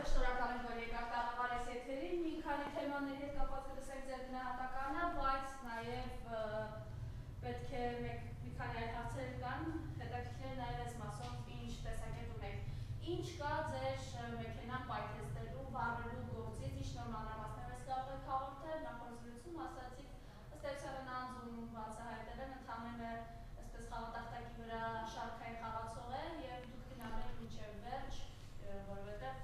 Շնորհակալ եմ, որ եկաք տաղավարես եթերին, մի քանի թեմաների հետ կապված կլսենք ձեր գնահատականը, բայց նաև պետք է մի քանի այլ հարցեր կան, հետաքրքիր է նաև այս մասով ինչ տեսակետ ունեք։ Ինչ կա ձեր մեքենան պայթեցնելու, վառելու գործից, ինչ նոր մանրամասներ ես կարող եք հաղորդել, նախորդ զրույցում ասացիք, ըստ էության անձում բացահայտել են ընդհանրապես այսպես խաղատախտակի վրա շարքային խաղացող է եւ դուք գնալու եք մինչեւ վերջ, որովհետեւ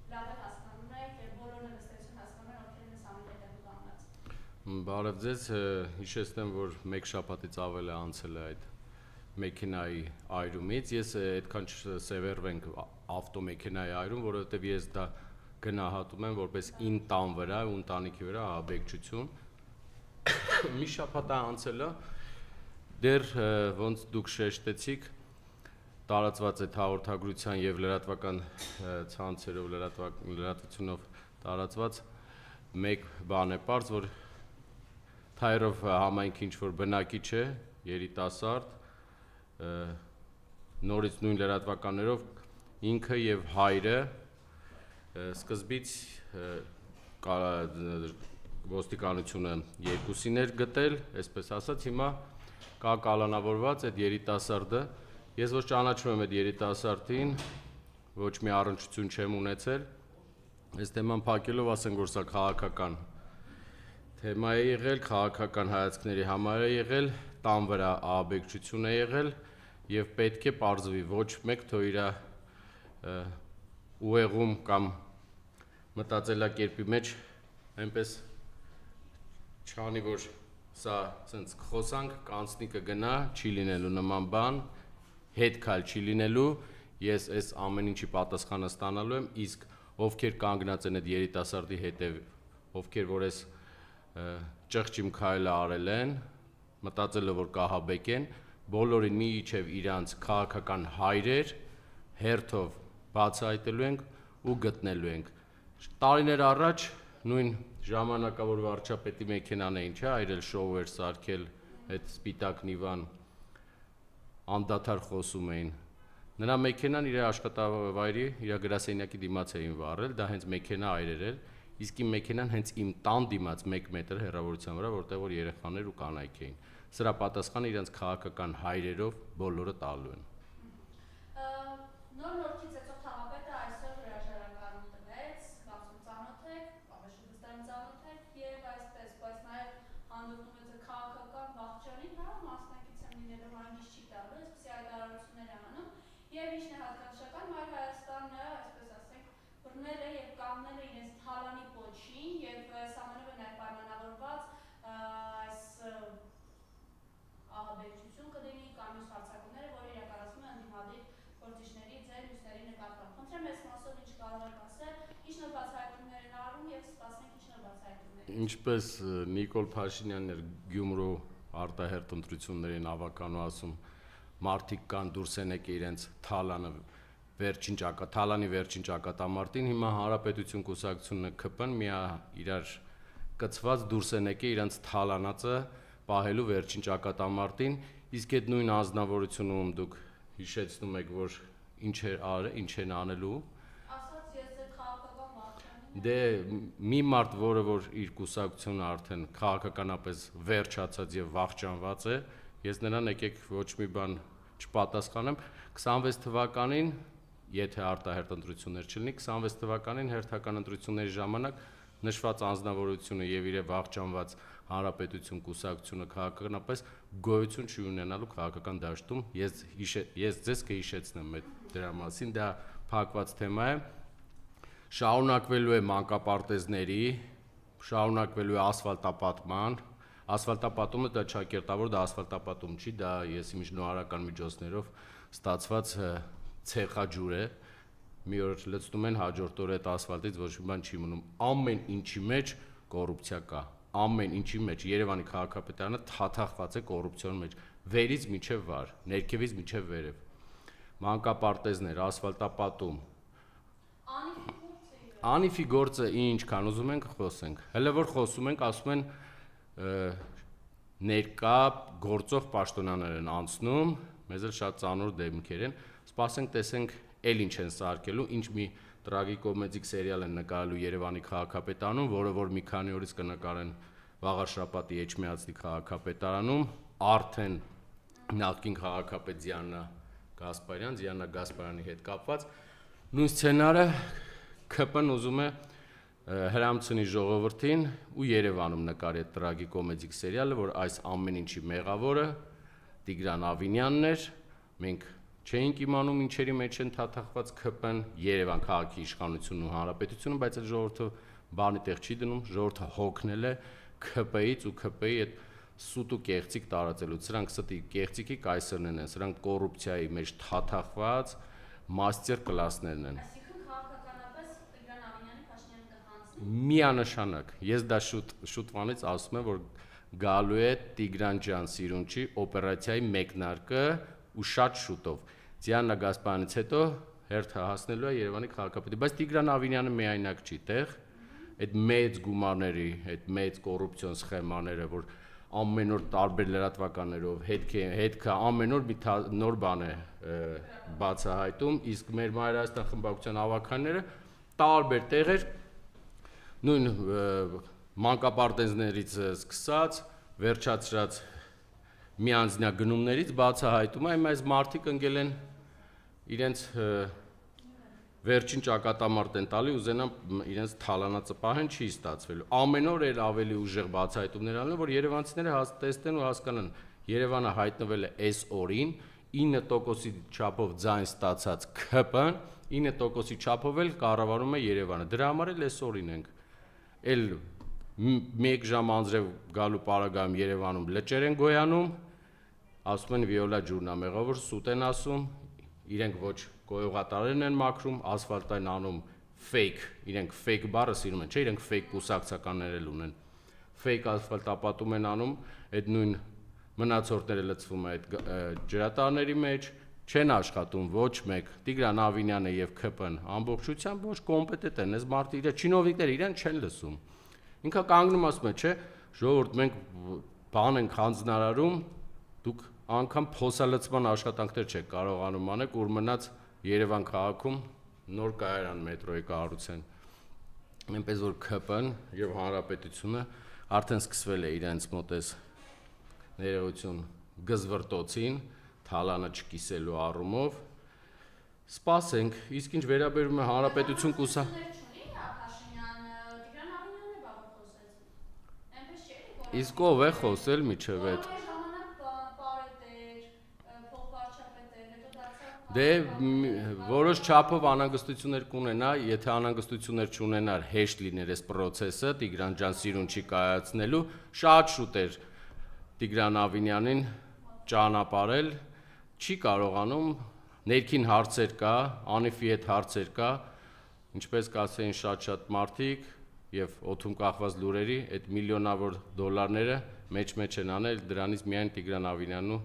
լավ է հասկանում եք եւ բոլորն ըստ էության հասկանում են, ովքեր են այս ամենի հետևում կանգնած։ Բարև ձեզ, հիշեցնեմ, որ մեկ շաբաթից ավել է անցել է այդ մեքենայի այրումից, ես այդքան չսևեռվենք ավտոմեքենայի այրում, որովհետև ես դա գնահատում եմ որպես իմ տան վրա ու ընտանիքի վրա ահաբեկչություն։ Մի շաբաթ է անցել է, դեռ ոնց դուք շեշտեցիք, տարածված այդ հաղորդագրության եւ լրատվական ցանցերով լրատվությունով տարածված մեկ բան է պարզ, որ Թայրով համայնքի ինչ-որ բնակիչ է, երիտասարդ, նորից նույն լրատվականներով ինքը եւ հայրը սկզբից ոստիկանությունը երկուսին էր գտել, այսպես ասած, հիմա կա կալանավորված այդ երիտասարդը, ես ոչ ճանաչում եմ այդ երիտասարդին, ոչ մի առնչություն չեմ ունեցել, այս թեման փակելով ասենք, որ սա քաղաքական թեմա է եղել, քաղաքական հայացքների համար է եղել, տան վրա ահաբեկչություն է եղել եւ պետք է պարզվի ոչ մեկ թող իր ուղեղում կամ մտածելակերպի մեջ այնպես չանի, որ սա ցենց խոսանք, կանցնի կգնա, չի լինելու նման բան, հետ քայլ չի լինելու, ես այս ամեն ինչի պատասխանը ստանալու եմ, իսկ ովքեր կանգնած են այդ երիտասարդի հետև, ովքեր որ այս ճղճիմ քայլը արել են, մտածելով որ կահաբեկեն, բոլորին մինչև իրանց քաղաքական հայրեր հերթով բացահայտելու ենք ու գտնելու ենք։ Տարիներ առաջ նույն ժամանակավոր վարչապետի մեքենան էին, չէ, այրել շոու էր սարքել, այդ սպիտակ նիվան անդադար խոսում էին։ Նրա մեքենան իր աշխատավայրի, իր գրասենյակի դիմաց էին վառել, դա հենց մեքենա այրեր էր, իսկ իմ մեքենան հենց իմ տան դիմաց 1 մետր հեռավորության վրա, որտեղ որ երեխաներ ու կանայք էին։ Սրա պատասխանը իրենց քաղաքական հայրերով բոլորը տալու են։ Նոր նորքից եցող թաղապետը այսօր հրաժարական տվեց, կարծում ծանոթ եք, ավելի վստահ ծանոթ եք եւ այսպես, բայց նաեւ հանդգնում է քաղաքական վախճանի վրա մասնակից եմ լինելու հանգիստ չի տալու, այսպեսի հայտարարություններ է անում եւ ինչն է հատկանշական, Մայր Հայաստանը, այսպես ասենք, բռնել է եւ կանգնել է իրենց թալանի պոչին եւ սահմանով է նաեւ պայմանավորված այս ահաբեկչություն կլինի կամ մյուս հարձակումները, որը իրականացվում է ընդդիմադիր գործիչների ձեր մյուսների նկատմամբ։ Խնդրեմ այս մասով ինչ կարող եք ասել, ինչ նոր բացահայտումներ են արվում եւ սպասենք ինչ նոր բացահայտումներ։ Ինչպես Նիկոլ Փաշինյանն էր Գյումրու արտահերթ ընտրություններին ավականու ասում, մարդիկ կան դուրս են եկել իրենց թալանի վերջին ճակատամարտին, հիմա Հանրապետություն կուսակցությունը ԿՓ-ն իրար կցված դուրս են եկել իրենց թալանածը պահելու վերջին ճակատամարտին, իսկ այդ նույն անձնավորությունում դուք հիշեցնում եք, որ ինչ են անելու։ Ասած ես ձեր քաղաքական վարչանին։ Դե մի մարդ, որը որ իր կուսակցությունը արդեն քաղաքականապես վերջացած եւ վախճանված է, ես նրան եկեք ոչ մի բան չպատասխանեմ, 26 թվականին, եթե արտահերթ ընտրություններ չլինի, 26 թվականին հերթական ընտրությունների ժամանակ նշված անձնավորությունը եւ իր վախճանված Հանրապետություն կուսակցությունը քաղաքականապես գոյություն չի ունենալու քաղաքական դաշտում, ես ձեզ կհիշեցնեմ դրա մասին, դա փակված թեմա է, շարունակվելու է մանկապարտեզների, շարունակվելու է ասֆալտապատման, ասֆալտապատումը դա ճակերտավոր, դա ասֆալտապատում չի, դա եսի միջնորարական միջոցներով ստացված ցեխաջուր է, մի օր լցնում են, հաջորդ օրը այդ ասֆալտից ոչ մի բան չի մնում, ամեն ինչի մեջ կոռուպցիա կա, ամեն ինչի մեջ, Երևանի քաղաքապետարանը թաթախված է կոռուպցիոն մեջ, վերից մինչև վար, ներքևից մինչև վերև, մանկապարտեզներ, ասֆալտապատում, Անիֆի գործը ինչքան ուզում ենք խոսենք, հələ որ խոսում ենք, ասում են ներկա գործող պաշտոնյաներ են անցնում, մեզ էլ շատ ծանոթ դեմքեր են, սպասենք տեսենք էլ ինչ են սարքելու, ինչ մի տրագիկոմեդիկ սերիալ են նկարելու Երևանի քաղաքապետարանում, որը որ մի քանի օրից կնկարեն վաղար շաբաթի Էջմիածնի քաղաքապետարանում, արդեն նախկին քաղաքապետ Դիանա Գասպարյանի հետ կապված նույն սցենարը ԿՊ-ն ուզում է հրամցնի ժողովրդին ու Երևանում նկարի այդ տրագիկոմեդիկ սերիալը, որ այս ամեն ինչի մեղավորը Տիգրան Ավինյանն էր, մենք չէինք իմանում ինչերի մեջ են թաթախված ԿՊ-ն, Երևան քաղաքի իշխանությունն ու հանրապետությունը, բայց այդ ժողովուրդը բանի տեղ չի դնում, ժողովուրդը հոգնել է ԿՊ-ից ու ԿՊ-ի այդ սուտ ու կեղծիք տարածելուց, սրանք ստի կեղծիքի կայսրներն են, սրանք կոռուպցիայի մեջ թաթախված մաստեր կլասներն են։ Այսինքն քաղաքականապես Տիգրան Ավինյանի Փաշինյանը կհանձնի։ Միանշանակ, ես դա շուտվանից ասում եմ, որ գալու է Տիգրան ջան Սիրունչի օպերացիայի մեկնարկը ու շատ շուտով։ Դիանա Գասպարյանից հետո հերթը հասնելու է Երևանի քաղաքապետի, բայց Տիգրան Ավինյանը միայնակ չի տեղ, այդ մեծ գումարների, այդ մեծ կոռուպցիոն սխեմաները, որ ամեն օր տարբեր լրատվականներով հետքը ամեն օր մի նոր բան է բացահայտում, իսկ մեր Մայրաստան խմբակցության ավականները տարբեր տեղեր նույն մանկապարտեզներից սկսած վերջացրած միանձնյա գնումներից բացահայտում է, այս մարդիկ ընկել են իրենց վերջին ճակատամարտ են տալի ուզենամ իրենց թալանածը պահեն չի ստացվելու։ Ամեն օր էլ ավելի ուժեղ բացահայտումներ անում, որ երևանցիները տեսնեն ու հասկանան, Երևանը հայտնվել է այս օրին 9%-ի չափով ձայն ստացած ԿՊ-ն, 9%-ի չափով էլ կառավարում է Երևանը։ Դրա համար էլ այս օրին ենք։ Էլ 1 ժամ անձրև գալու պարագայում Երևանում լճեր են գոյանում, ասում են վիոլա ջուրնամեղավոր սուտ են ասում, իրենք ոչ գոյողատարերն են մաքրում, ասֆալտային անում fake, իրենք fake բառը սիրում են, չէ, իրենք fake կուսակցականներ էլ ունեն։ Fake ասֆալտապատում են անում, այդ նույն մնացորդները լցվում է այդ ջրատարների մեջ, չեն աշխատում ոչ մեկ։ Տիգրան Ավինյանը եւ ԿՊ-ն ամբողջությամբ ոչ կոմպետենտ են, այս մարդը իր չինովիկները իրեն չեն լսում։ Ինքը կանգնում ասում է, չէ, ժողովուրդ մենք բան ենք հանձնարարում, դուք անգամ փոսալցման աշխատանքներ չեք կարողանում անել, որ մնաց Երևան քաղաքում նոր կայարան մետրոյի կառուցեն։ Այնպես որ ԿՊ-ն եւ հանրապետությունը արդեն սկսվել է իրենց մոտ էս ներողություն գզվրտոցին, թալանը չկիսելու առումով։ Սպասենք, իսկ ինչ վերաբերում է հանրապետություն կուսա։ Իսկ ով է խոսել միջև այդ։ Դե որոշ չափով անհանգստություններ կունենա, եթե անհանգստություններ չունենար, հեշտ լիներ այս process-ը Տիգրան ջան Սիրունչի կայացնելու, շատ շուտ էր Տիգրան Ավինյանին ճանապարհել, չի կարողանում, ներքին հարցեր կա, Անիֆի հետ հարցեր կա, ինչպես կասեին շատ մարդիկ եւ օդում կախված լուրերի, այդ միլիոնավոր դոլարները մեջ են անել, դրանից միայն Տիգրան Ավինյանն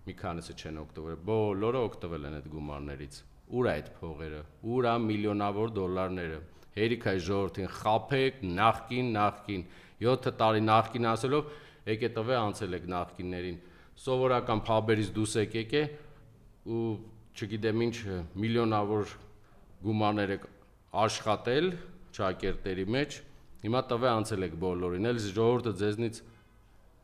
մի քանիսը չեն օգտվել, բոլորը օգտվել են այդ գումարներից։ Ուր է այդ փողերը, ուր է միլիոնավոր դոլարները։ Հերիք է ժողովրդին խափեք, նախքին 7 տարի նախքին ասելով, եկե տվե անցել եք նախքիններին։ Սովորական փաբերից դուս եկեք ու չգիտեմ ինչ միլիոնավոր գումարներ եք աշխատել ճակերտերի մեջ, հիմա տվե անցել եք բոլորին, էլ ժողովուրդը ձեզնից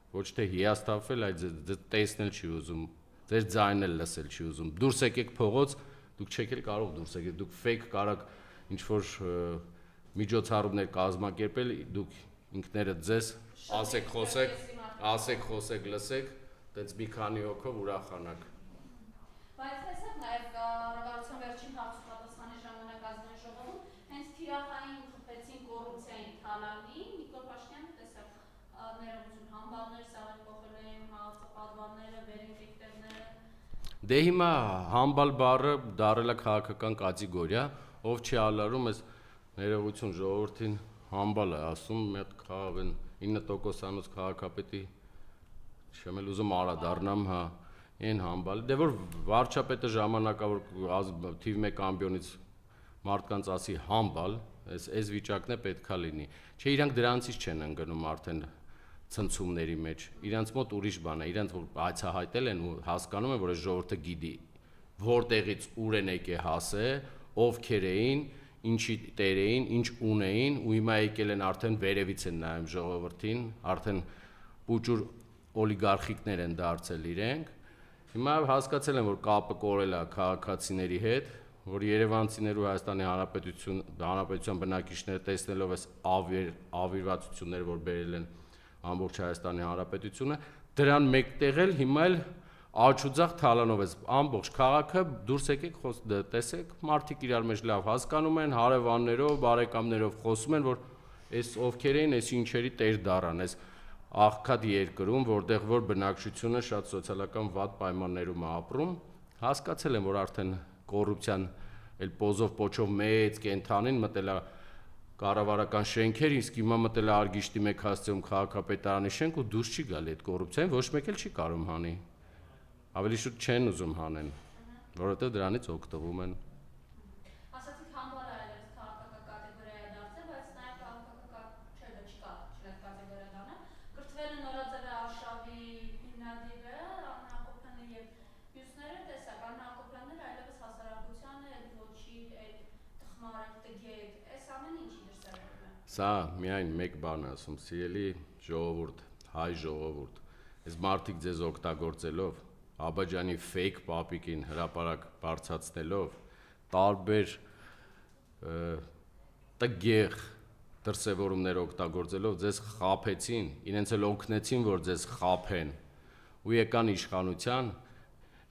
ոչ թե հիասթափվել, այլ ձեզ տեսնել չի ուզում, ձեր ձայնն էլ լսել չի ուզում։ Դուրս եկեք փողոց, դուք չեք էլ կարող դուրս եկեք, դուք fake կարակ ինչ որ միջոցառումներ կազմակերպել, դուք ինքներդ ձեզ ասեք, խոսեք, լսեք, այդպես մի քանի հոգով ուրախանաք։ Բայց տեսեք նաև կառավարության վերջին հարցուպատասխանի ժամանակ ազգային ժողովում հենց թիրախային խփեցին կոռուպցիային թալանի, Նիկոլ Փաշինյանը տեսավ ներողություն համբալներ, սաղեր կողել էին, պատվարները, վերինտիկտերները։ Դե հիմա համբալ բառը դարել է քաղաքական կատեգորիա, ով չի ալարում այս ներողություն ժողովրդին համբալ է ասում, մի հատ քաղաքն 9%-անոց քաղաքապետի չեմ էլ ուզում ալադառնամ, հա, այն համբալ։ Դե որ վարչապետը ժամանակավոր թիվ 1 ամբիոնից մարդկանց ասի համբալ, այս վիճակն է պետքա լինի։ Չէ, իրանք դրանցից չեն ընկնում արդեն ցնցումների մեջ։ Իրանց մոտ ուրիշ բան է, իրանց որ այցահայտել են ու հասկանում են, որ այս ժողովուրդը գիտի որտեղից ուր են եկել հասե, ովքեր էին, ինչի տեր էին, ինչ ունեին, ու հիմա եկել են արդեն վերևից են նայում ժողովրդին, արդեն պուճուր օլիգարխիկներ են դարձել իրենք։ Հիմա հասկացել են, որ կապը կորել է քաղաքացիների հետ, որ երևանցիներ ու Հայաստանի Հանրապետության բնակիչները տեսնելով այս ավիրվածությունները, որ բերել են ամբողջ Հայաստանի Հանրապետությունը, դրան մեկտեղել հիմա էլ աչուձախ թալանով էս ամբողջ քաղաքը դուրս եկեք տեսեք, մարդիկ իրար մեջ լավ հասկանում են, հարևաններով, բարեկամներով խոսում են, որ այս ովքեր էին, այս ինչերի տեր դառան, այս աղքատ երկրում, որտեղ որ բնակչությունը շատ սոցիալական վատ պայմաններում է ապրում, հասկացել են, որ արդեն կոռուպցիան էլ պոզով պոչով մեծ կենթանին մտել է կառավարական շենքեր, իսկ հիմա մտել է Արգիշտի մեկ հասցեում քաղաքապետարանի շենք ու դուրս չի գալի այդ կոռուպցիային, ոչ մեկ էլ չի կարող հանի։ Ավելի շուտ չեն ուզում հանեն, որովհետև դրանից օգտվում են։ Ասացիք համբարը այլևս քաղաքական կատեգորիա է դարձել, բայց նաև քաղաքական չկա կատեգորիա դառնա։ Կրթվել է նորաձև արշավի հիմնադիրը, Աննա Հակոբյանը եւ մյուսները, տեսակ Աննա Հակոբյանն այլևս հասարակության է, ոչի այդ տխմար տգետ, այս ամեն ինչի դրսևորում է։ Սա միայն մեկ բան է ասում, սիրելի ժողովուրդ, հայ ժողովուրդ, այս մարդիկ ձեզ օգտագործելով Աբաջանի fake պապիկին հրապարակ բարձրացնելով, տարբեր տգեղ դրսևորումներ օգտագործելով ձեզ խաբեցին, իրենց էլ օգնեցին, որ ձեզ խաբեն ու եկան իշխանության,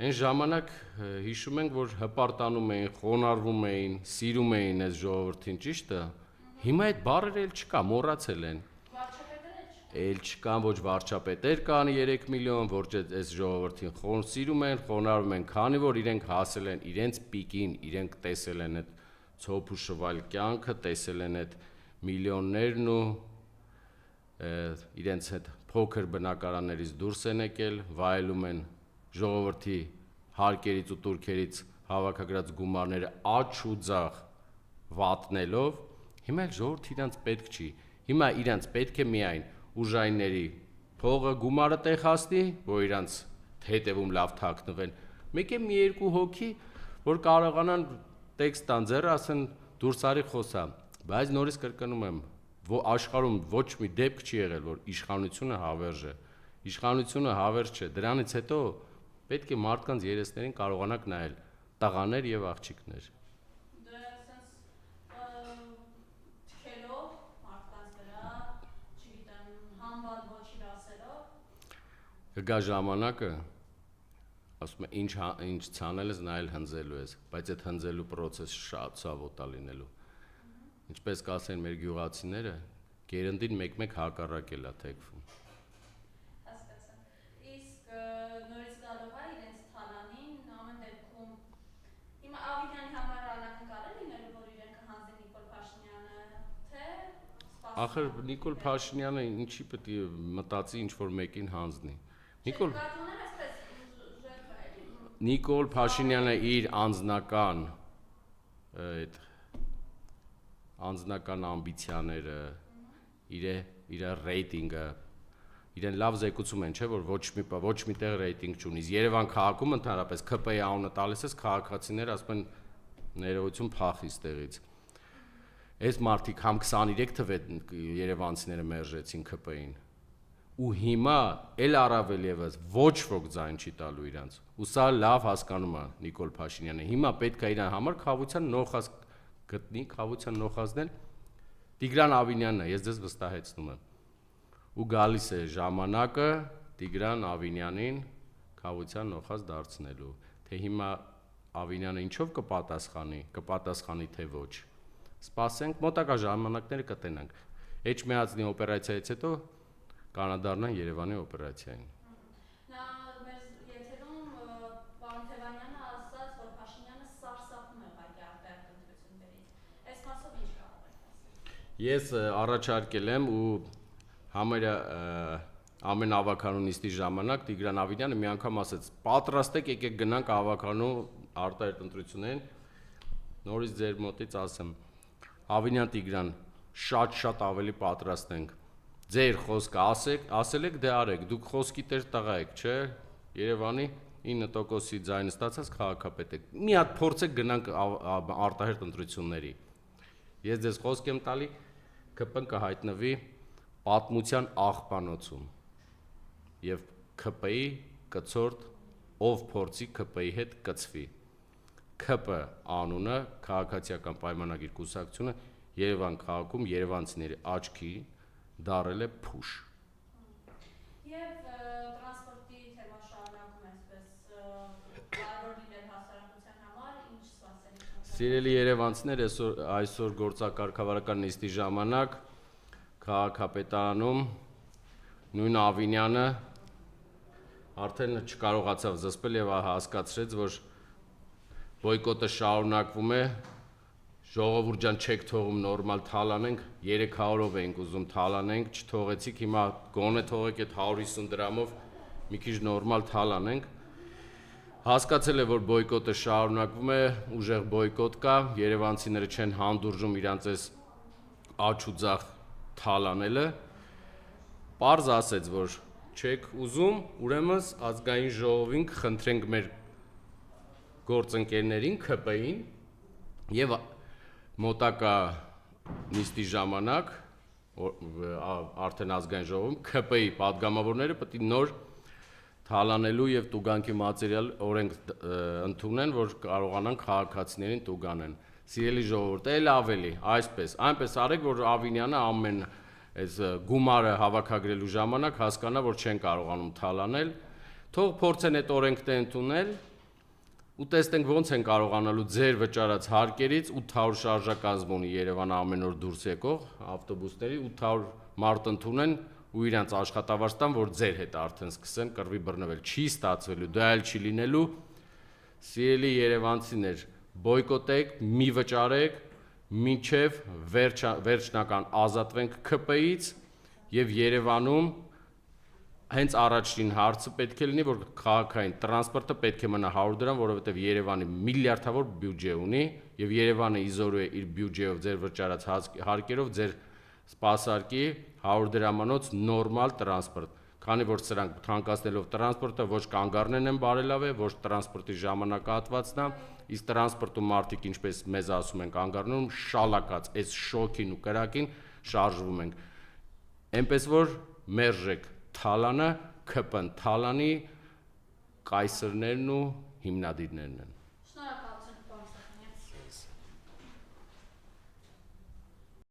այն ժամանակ հիշում ենք, որ հպարտանում էին, խոնարհվում էին, սիրում էին այս ժողովրդին, ճիշտ է։ Հիմա այդ բառերը էլ չկա, մոռացել են։ Էլ չկան ոչ վարչապետեր կան 3 միլիոն, որ այս ժողովրդին սիրում են, խոնարհվում են, քանի որ իրենք հասել են իրենց պիկին, իրենք տեսել են այդ ցոփ ու շվալ կյանքը, տեսել են այդ միլիոններն ու իրենց այդ փոքր բնակարաններից դուրս են եկել, վայելում են ժողովրդի հարկերից ու турքերից հավաքագրած գումարները աչ ու ձախ վատնելով, հիմա էլ ժողովրդը իրանց պետք չի, հիմա իրանց պետք է միայն ուժայինների փողը գումարը տեղ հասնի, որ իրանց հետևում լավ թաքնվեն, մեկ է մի երկու հոգի, որ կարողանան տեքստ տան ձեռը, ասեն դուրս արի խոսա, բայց նորից կրկնում եմ, աշխարհում ոչ մի դեպք չի եղել, որ իշխանությունը հավերժ է, իշխանությունը հավերժ չէ, դրանից հետո պետք է մարդկանց երեսներին կարողանաք նայել, տղաներ եւ աղջիկներ։ Կգա ժամանակը, ասում է ինչ ցանել ես, նայել հնձելու ես, բայց այդ հնձելու process-ը շատ ցավոտ է լինելու։ Ինչպես կասեն մեր գյուղացիները, գերնդին մեկ-մեկ հակառակել է թեքվում։ Հասկացա։ Իսկ նորից գալով է իրենց թալանին, ամեն դեպքում հիմա Ավինյանի համար անակնկալ է լինելու, որ իրեն կհանձնի Նիկոլ Փաշինյանը, թե Ախր Նիկոլ Փաշինյանը ինչի պետք է մտածի ինչ-որ մեկին հանձնի։ Նիկոլ Փաշինյանը իր անձնական ամբիցիաները, իր ռեյտինգը, իրեն լավ զեկուցում են, չէ, որ ոչ մի տեղ ռեյտինգ չունի։ Երևան քաղաքում ընդհանրապես ԿՊ-ի անունը տալիս ես, քաղաքացիները ասում են ներողություն փախի ստեղից։ Այս մարդիկ համ 23 թվին երևանցիները մերժեցին ԿՊ-ին։ Ու հիմա էլ առավել եւս ոչ ոք ձայն չի տալու իրանց։ Ու սա լավ հասկանում է Նիկոլ Փաշինյանը։ Հիմա պետք է իրան համար խավության նոխազ գտնի, խավության նոխազն էլ Տիգրան Ավինյանն է, ես ձեզ վստահեցնում եմ։ Ու գալիս է ժամանակը Տիգրան Ավինյանին խավության նոխազ դարձնելու։ Թե հիմա Ավինյանը ինչով կպատասխանի թե ոչ։ Սպասենք, մոտակա ժամանակները կտենանք։ Էջմիածնի օպերացիայից հետո կանադառնան Երևանի օպերացիային։ Նա մեր եթերում պարոն Թևանյանը ասաց, որ Փաշինյանը սարսափում է ուղղակի արտահայտ ընտրություններից։ Այս մասով ինչ կարող եք ասել։ Ես առաջարկել եմ ու համարյա ամեն ավականու նիստի ժամանակ Տիգրան Ավինյանը մի անգամ ասաց. «Պատրաստ եք գնանք ավականու արտահայտ ընտրություններին»։ Նորից ձեր մոտից ասեմ. Ավինյան Տիգրան, շատ ավելի պատրաստ ենք։ Ձեր խոսքը ասել եք, դե արեք, դուք խոսքի տեր տղա եք, չէ՞, Երևանի 9%-ի ձայնը ստացած քաղաքապետ եք։ Մի հատ փորձեք գնանք արտահերտ ընտրությունների։ Ես ձեզ խոսք եմ տալի, ԿՊ-ն կհայտնվի պատմության աղբանոցում։ Եվ ԿՊ-ի կցորդ ով փորձի ԿՊ-ի հետ կծվի։ ԿՊ անունը քաղաքացիական պայմանագիր կուսակցությունը Երևան քաղաքում երևանցիների աչքի դարել է փուշ։ Եվ տրանսպորտի թեման շարունակում այսպես կարևոր լինել հասարակության համար, ինչ սպասելիք։ Սիրելի երևանցիներ, այսօր գործակարգավարական նիստի ժամանակ քաղաքապետարանում նույն Ավինյանը արդեն չկարողացավ զսպել եւ հասկացրեց, որ բոյկոտը շարունակվում է, ժողովուրդ ջան չեք թողում նորմալ թալանենք, 300-ով ենք ուզում թալանենք, չթողեցիք, հիմա գոնե թողեք այդ 150 դրամով մի քիչ նորմալ թալանենք։ Հասկացել է, որ բոյկոտը շարունակվում է, ուժեղ բոյկոտ կա, երևանցիները չեն հանդուրժում իրանց այս աչ ու ձախ թալանելը, պարզ ասեց, որ չեք ուզում, ուրեմն ազգային ժողովին խնդրենք մեր գործընկերներին, ԿՊ-ին եւ մոտակա նիստի ժամանակ արդեն ազգային ժողովում ԿՊ-ի падգամավորները պետք է նոր թալանելու եւ տուգանքի մատերիալ օրենք ընդունեն, որ կարողանան քաղաքացիներին տուգանեն։ Սիրելի ժողովուրդ, էլ ավելի, այնպես արեք, որ Ավինյանը ամեն այս գումարը հավաքագրելու ժամանակ հասկանա, որ չեն կարողանում թալանել, թող փորձեն այդ օրենքները ընդունել ու տեսնենք ոնց են կարողանալու ձեր վճարած հարկերից 800 շարժակազմ ունի Երևանը ամեն օր դուրս եկող ավտոբուսների 800 մարդ ընդունեն ու իրանց աշխատավարձ տան, որ ձեր հետ արդեն սկսեն կռվի բռնվել, չի ստացվելու, դա էլ չի լինելու։ Սիրելի երևանցիներ, բոյկոտեք, մի վճարեք, մինչև վերջնական ազատվենք ԿՊ-ից եւ Երևանում հենց առաջին հարցը պետք է լինի, որ քաղաքային տրանսպորտը պետք է մնա 100 դրամ, որովհետև Երևանը միլիարդավոր բյուջե ունի եւ Երևանը իզորու է իր բյուջեով ձեր վճարած հարկերով ձեր սպասարկի 100 դրամանոց նորմալ տրանսպորտ։ Քանի որ սրանք թանկացնելով տրանսպորտը ոչ կանգառներն են բարելավ է, ոչ տրանսպորտի ժամանակահատվածն է, իսկ տրանսպորտում մարդիկ ինչպես մեզ ասում են կանգառներում շալակած, այս շոքին ու կրակին շարժվում ենք։ Էնպես որ մերժեք թալանը, ԿՊ-ն թալանի, կայսրներն ու հիմնադիրներն են։